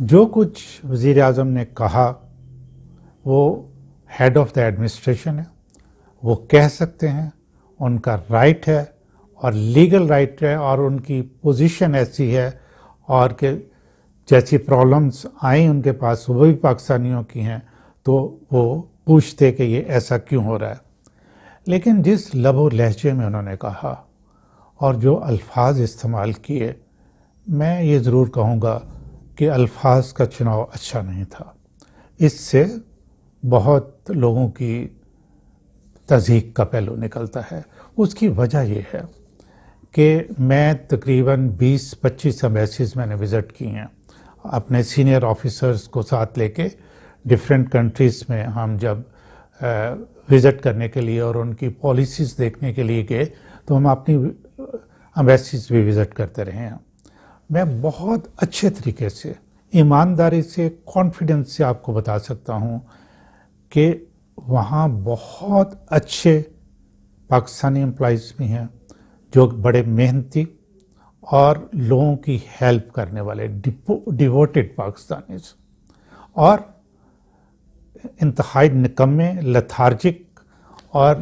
جو کچھ وزیر اعظم نے کہا وہ ہیڈ آف دا ایڈمنسٹریشن ہے, وہ کہہ سکتے ہیں, ان کا رائٹ ہے اور لیگل رائٹ ہے, اور ان کی پوزیشن ایسی ہے, اور کہ جیسی پرابلمس آئیں ان کے پاس وہ بھی پاکستانیوں کی ہیں تو وہ پوچھتے کہ یہ ایسا کیوں ہو رہا ہے. لیکن جس لب و لہجے میں انہوں نے کہا اور جو الفاظ استعمال کیے, میں یہ ضرور کہوں گا کہ الفاظ کا چناؤ اچھا نہیں تھا. اس سے بہت لوگوں کی تضحیک کا پہلو نکلتا ہے. اس کی وجہ یہ ہے کہ میں تقریباً 20-25 ایمبیسیز میں نے وزٹ کی ہیں اپنے سینئر آفیسرز کو ساتھ لے کے. ڈفرینٹ کنٹریز میں ہم جب وزٹ کرنے کے لیے اور ان کی پالیسیز دیکھنے کے لیے گئے تو ہم اپنی ایمبیسیز بھی وزٹ کرتے رہے ہیں. میں بہت اچھے طریقے سے, ایمانداری سے, کانفیڈنس سے آپ کو بتا سکتا ہوں کہ وہاں بہت اچھے پاکستانی امپلائیز بھی ہیں جو بڑے محنتی اور لوگوں کی ہیلپ کرنے والے ڈیووٹڈ پاکستانیز, اور انتہائی نکمے, لتھارجک اور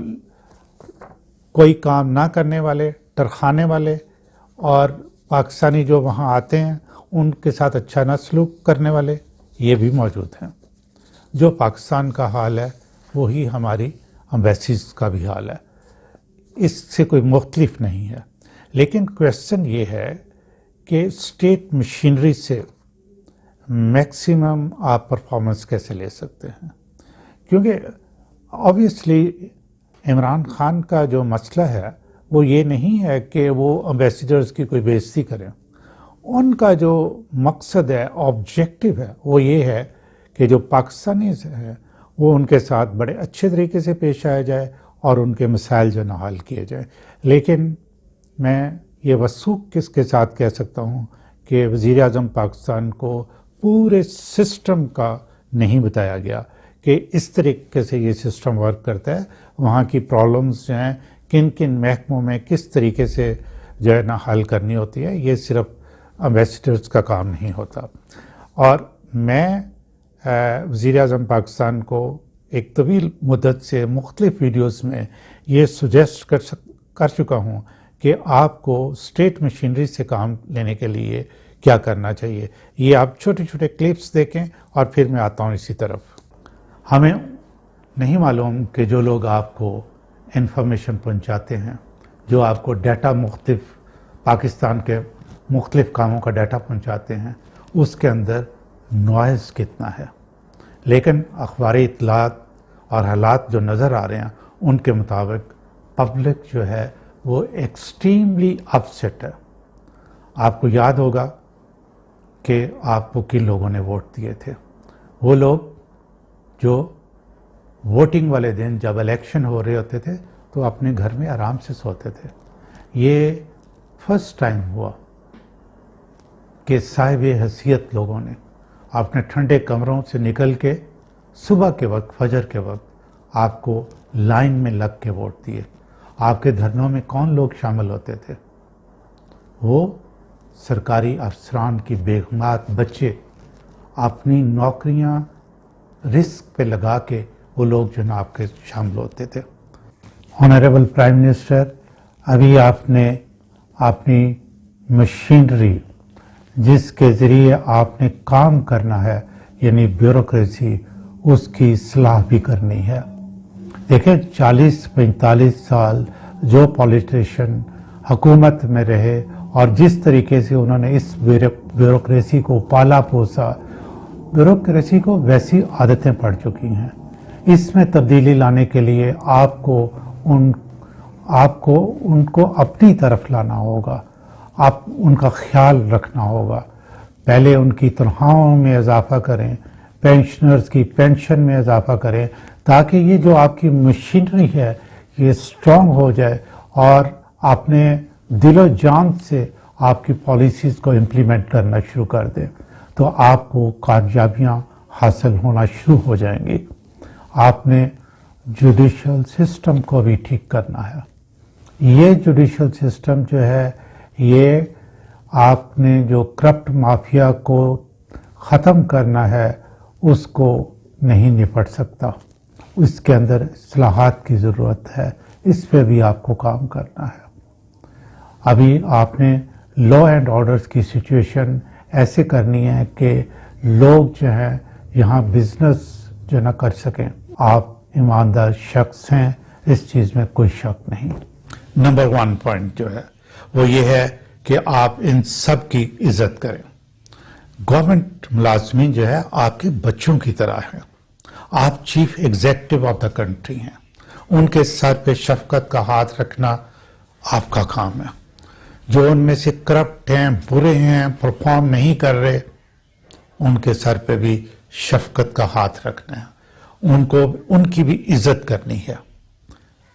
کوئی کام نہ کرنے والے, ٹرخانے والے, اور پاکستانی جو وہاں آتے ہیں ان کے ساتھ اچھا نہ سلوک کرنے والے یہ بھی موجود ہیں. جو پاکستان کا حال ہے وہی ہماری ایمبیسیز کا بھی حال ہے, اس سے کوئی مختلف نہیں ہے. لیکن کویسچن یہ ہے کہ اسٹیٹ مشینری سے میکسیمم آپ پرفارمنس کیسے لے سکتے ہیں, کیونکہ آبویسلی عمران خان کا جو مسئلہ ہے وہ یہ نہیں ہے کہ وہ امبیسیڈرز کی کوئی بے عزتی کریں. ان کا جو مقصد ہے, آبجیکٹو ہے, وہ یہ ہے کہ جو پاکستانیز ہیں وہ ان کے ساتھ بڑے اچھے طریقے سے پیش آیا جائے اور ان کے مسائل جو نہ حل کیے جائیں. لیکن میں یہ وثوق کس کے ساتھ کہہ سکتا ہوں کہ وزیر اعظم پاکستان کو پورے سسٹم کا نہیں بتایا گیا کہ اس طریقے سے یہ سسٹم ورک کرتا ہے, وہاں کی پرابلمز جو ہیں کن کن محکموں میں کس طریقے سے جو ہے نا حل کرنی ہوتی ہے. یہ صرف امبیسیڈرز کا کام نہیں ہوتا. اور میں وزیر اعظم پاکستان کو ایک طویل مدت سے مختلف ویڈیوز میں یہ سجیسٹ کر چکا ہوں کہ آپ کو اسٹیٹ مشینری سے کام لینے کے لیے کیا کرنا چاہیے. یہ آپ چھوٹے چھوٹے کلپس دیکھیں اور پھر میں آتا ہوں اسی طرف. ہمیں نہیں معلوم کہ جو لوگ آپ کو انفارمیشن پہنچاتے ہیں, جو آپ کو ڈیٹا مختلف پاکستان کے مختلف کاموں کا ڈیٹا پہنچاتے ہیں, اس کے اندر نوائز کتنا ہے. لیکن اخباری اطلاعات اور حالات جو نظر آ رہے ہیں ان کے مطابق پبلک جو ہے وہ ایکسٹریملی اپسیٹ ہے. آپ کو یاد ہوگا کہ آپ کو کن لوگوں نے ووٹ دیے تھے. وہ لوگ جو ووٹنگ والے دن جب الیکشن ہو رہے ہوتے تھے تو اپنے گھر میں آرام سے سوتے تھے. یہ فرسٹ ٹائم ہوا کہ صاحب حیثیت لوگوں نے اپنے ٹھنڈے کمروں سے نکل کے صبح کے وقت, فجر کے وقت آپ کو لائن میں لگ کے ووٹ دیے. آپ کے دھرنوں میں کون لوگ شامل ہوتے تھے؟ وہ سرکاری افسران کی بیگمات بچے اپنی نوکریاں رسک پہ لگا کے وہ لوگ جو نا آپ کے شامل ہوتے تھے. آنریبل پرائم منسٹر, ابھی آپ نے اپنی مشینری جس کے ذریعے آپ نے کام کرنا ہے یعنی بیوروکریسی, اس کی اصلاح بھی کرنی ہے. دیکھیں 40-45 سال جو پولیٹیشین حکومت میں رہے اور جس طریقے سے انہوں نے اس بیوروکریسی کو پالا پوسا, بیوروکریسی کو ویسی عادتیں پڑ چکی ہیں. اس میں تبدیلی لانے کے لیے آپ کو ان کو اپنی طرف لانا ہوگا, آپ ان کا خیال رکھنا ہوگا. پہلے ان کی تنخواہوں میں اضافہ کریں, پینشنرز کی پینشن میں اضافہ کریں, تاکہ یہ جو آپ کی مشینری ہے یہ اسٹرانگ ہو جائے اور اپنے دل و جان سے آپ کی پالیسیز کو امپلیمنٹ کرنا شروع کر دیں, تو آپ کو کامیابیاں حاصل ہونا شروع ہو جائیں گی. آپ نے جوڈیشل سسٹم کو بھی ٹھیک کرنا ہے. یہ جوڈیشل سسٹم جو ہے یہ آپ نے جو کرپٹ مافیا کو ختم کرنا ہے اس کو نہیں نپٹ سکتا، اس کے اندر اصلاحات کی ضرورت ہے، اس پہ بھی آپ کو کام کرنا ہے۔ ابھی آپ نے لا اینڈ آرڈرز کی سچویشن ایسے کرنی ہے کہ لوگ جو ہیں یہاں بزنس جو نہ کر سکیں۔ آپ ایماندار شخص ہیں، اس چیز میں کوئی شک نہیں۔ نمبر 1 پوائنٹ جو ہے وہ یہ ہے کہ آپ ان سب کی عزت کریں۔ گورنمنٹ ملازمین جو ہے آپ کے بچوں کی طرح ہیں، آپ chief executive of the country ہیں، ان کے سر پہ شفقت کا ہاتھ رکھنا آپ کا کام ہے۔ جو ان میں سے کرپٹ ہیں، برے ہیں، پرفارم نہیں کر رہے، ان کے سر پہ بھی شفقت کا ہاتھ رکھنا ہے، ان کی بھی عزت کرنی ہے۔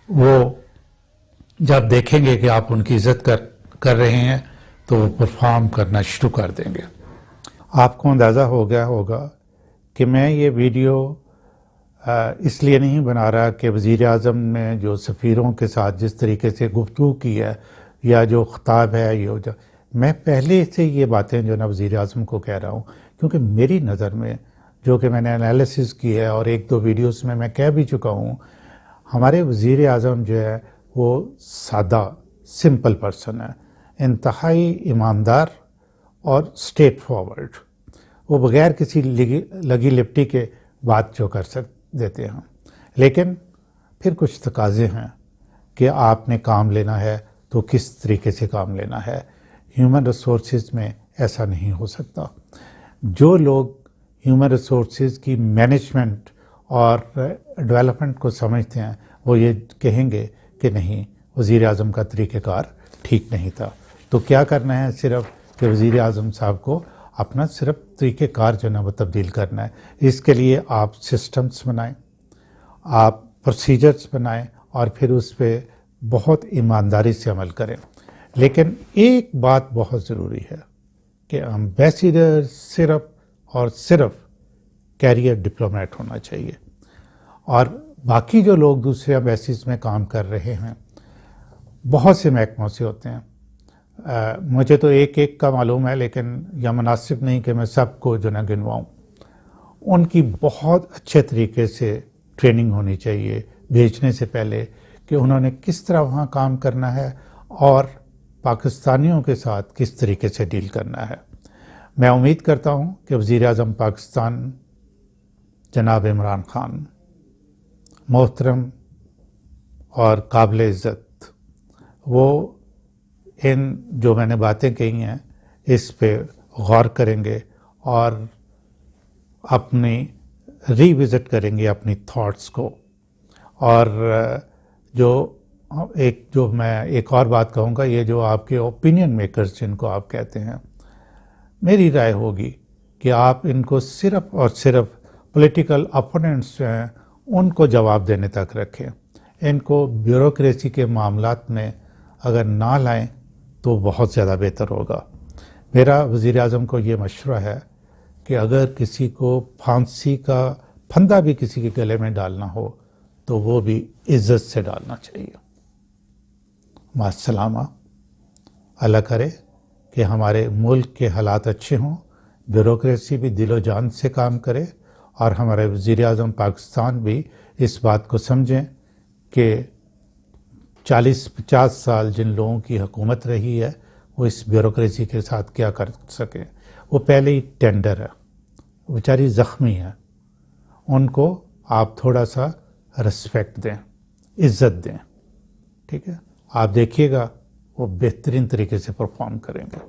وہ جب دیکھیں گے کہ آپ ان کی عزت کر رہے ہیں تو وہ پرفارم کرنا شروع کر دیں گے۔ آپ کو اندازہ ہو گیا ہوگا کہ میں یہ ویڈیو اس لیے نہیں بنا رہا کہ وزیر اعظم نے جو سفیروں کے ساتھ جس طریقے سے گفتگو کی ہے یا جو خطاب ہے، میں پہلے سے یہ باتیں جو نا وزیر اعظم کو کہہ رہا ہوں، کیونکہ میری نظر میں جو کہ میں نے انالیسس کی ہے اور 1-2 ویڈیوز میں کہہ بھی چکا ہوں، ہمارے وزیر اعظم جو ہے وہ سادہ سمپل پرسن ہے، انتہائی ایماندار اور اسٹریٹ فارورڈ۔ وہ بغیر کسی لگی لپٹی کے بات جو کر دیتے ہیں، لیکن پھر کچھ تقاضے ہیں کہ آپ نے کام لینا ہے تو کس طریقے سے کام لینا ہے۔ ہیومن ریسورسز میں ایسا نہیں ہو سکتا۔ جو لوگ ہیومن ریسورسز کی مینجمنٹ اور ڈیولپمنٹ کو سمجھتے ہیں وہ یہ کہیں گے کہ نہیں، وزیر اعظم کا طریقہ کار ٹھیک نہیں تھا۔ تو کیا کرنا ہے؟ صرف کہ وزیر اعظم صاحب کو اپنا صرف طریقہ کار جو ہے وہ تبدیل کرنا ہے۔ اس کے لیے آپ سسٹمز بنائیں، آپ پروسیجرز بنائیں اور پھر اس پہ بہت ایمانداری سے عمل کریں۔ لیکن ایک بات بہت ضروری ہے کہ امبیسیڈر صرف اور صرف کیریئر ڈپلومیٹ ہونا چاہیے، اور باقی جو لوگ دوسرے امبیسیز میں کام کر رہے ہیں بہت سے محکموں سے ہوتے ہیں۔ مجھے تو ایک کا معلوم ہے، لیکن یہ مناسب نہیں کہ میں سب کو جو نہ گنواؤں۔ ان کی بہت اچھے طریقے سے ٹریننگ ہونی چاہیے بھیجنے سے پہلے کہ انہوں نے کس طرح وہاں کام کرنا ہے اور پاکستانیوں کے ساتھ کس طریقے سے ڈیل کرنا ہے۔ میں امید کرتا ہوں کہ وزیر اعظم پاکستان جناب عمران خان محترم اور قابل عزت، وہ ان جو میں نے باتیں کہی ہیں اس پہ غور کریں گے اور اپنی ری وزٹ کریں گے اپنی تھاٹس کو۔ اور جو میں ایک اور بات کہوں گا، یہ جو آپ کے اوپینین میکرز جن کو آپ کہتے ہیں، میری رائے ہوگی کہ آپ ان کو صرف اور صرف پولیٹیکل اپوننٹس جو ہیں ان کو جواب دینے تک رکھیں۔ ان کو بیوروکریسی کے معاملات میں اگر نہ لائیں تو بہت زیادہ بہتر ہوگا۔ میرا وزیر اعظم کو یہ مشورہ ہے کہ اگر کسی کو پھانسی کا پھندا بھی کسی کے گلے میں ڈالنا ہو تو وہ بھی عزت سے ڈالنا چاہیے۔ مع السلامہ۔ اللہ کرے کہ ہمارے ملک کے حالات اچھے ہوں، بیوروکریسی بھی دل و جان سے کام کرے، اور ہمارے وزیر اعظم پاکستان بھی اس بات کو سمجھیں کہ 40-50 سال جن لوگوں کی حکومت رہی ہے وہ اس بیوروکریسی کے ساتھ کیا کر سکیں۔ وہ پہلے ہی ٹینڈر ہے، بیچاری زخمی ہے، ان کو آپ تھوڑا سا رسپیکٹ دیں، عزت دیں، ٹھیک ہے؟ آپ دیکھیے گا وہ بہترین طریقے سے پرفارم کریں گے۔